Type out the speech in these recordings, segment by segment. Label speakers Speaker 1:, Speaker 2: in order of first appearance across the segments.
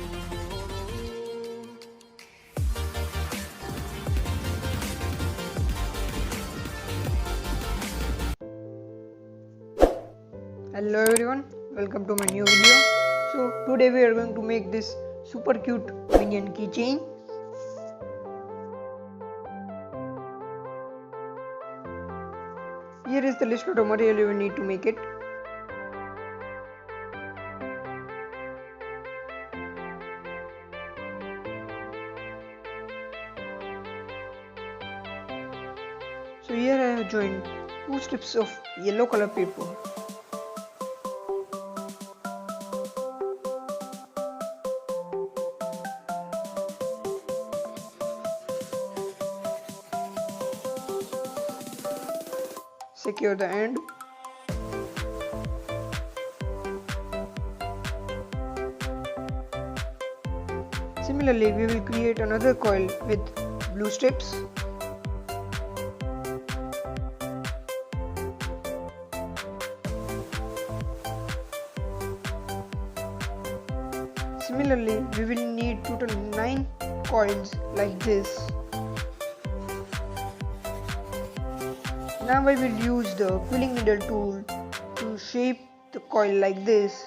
Speaker 1: Hello everyone, welcome to my new video. So today we are going to make this super cute minion keychain. Here is the list of the material you will need to make it. So here I have joined 2 strips of yellow color paper. Secure the end. Similarly, we will create another coil with blue strips. Similarly, we will need total 9 coils like this. Now I will use the quilling needle tool to shape the coil like this.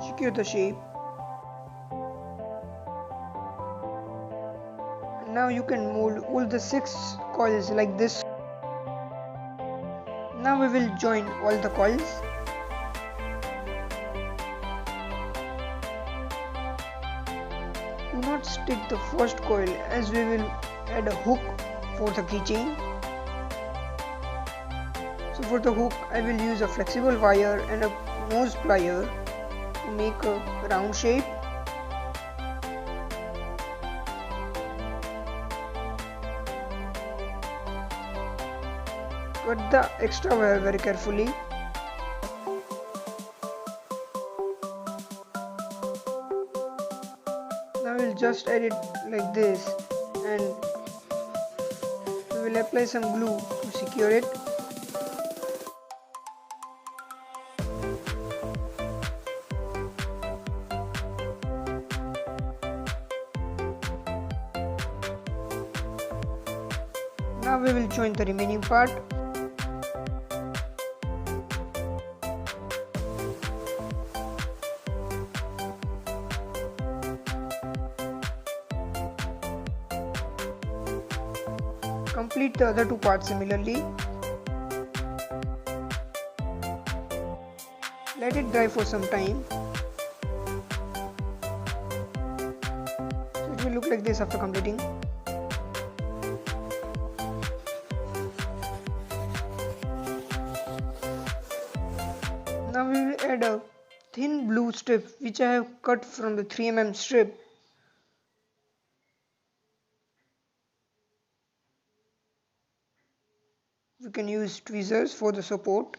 Speaker 1: Secure the shape. And now you can mold all the 6 coils like this. Now we will join all the coils. Do not stick the first coil as we will add a hook for the keychain. So for the hook I will use a flexible wire and a nose plier to make a round shape. Cut the extra wire very carefully. Now we'll just add it like this and we will apply some glue to secure it. Now we will join the remaining part. Complete the other 2 parts similarly. Let it dry for some time. So it will look like this after completing. Now we will add a thin blue strip which I have cut from the 3mm strip. We can use tweezers for the support.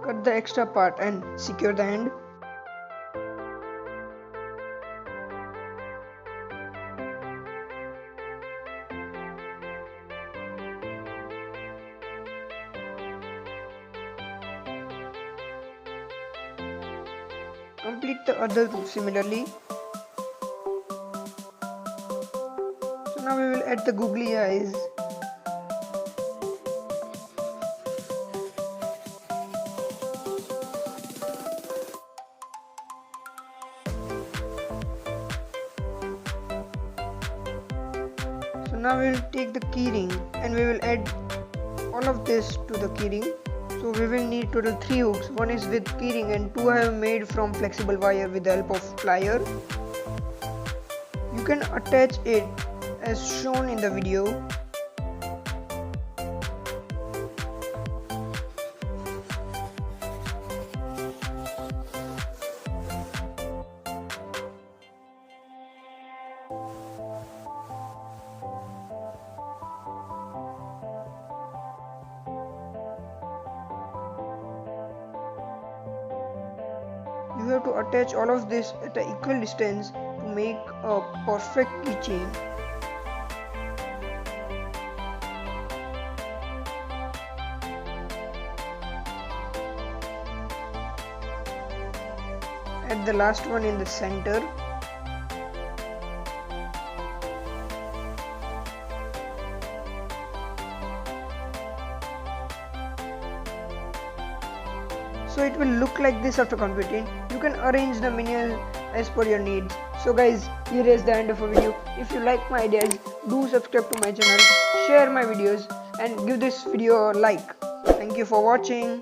Speaker 1: Cut the extra part and secure the end. Complete the other 2 similarly. So now we will add the googly eyes. So now we will take the keyring and we will add all of this to the keyring. So we will need total 3 hooks. One is with keyring and 2 I have made from flexible wire with the help of plier. You can attach it as shown in the video. You have have to attach all of this at an equal distance to make a perfect keychain. Add the last one in the center. So it will look like this after completing. You can arrange the minions as per your needs. So guys, here is the end of a video. If you like my ideas, do subscribe to my channel, share my videos and give this video a like. Thank you for watching.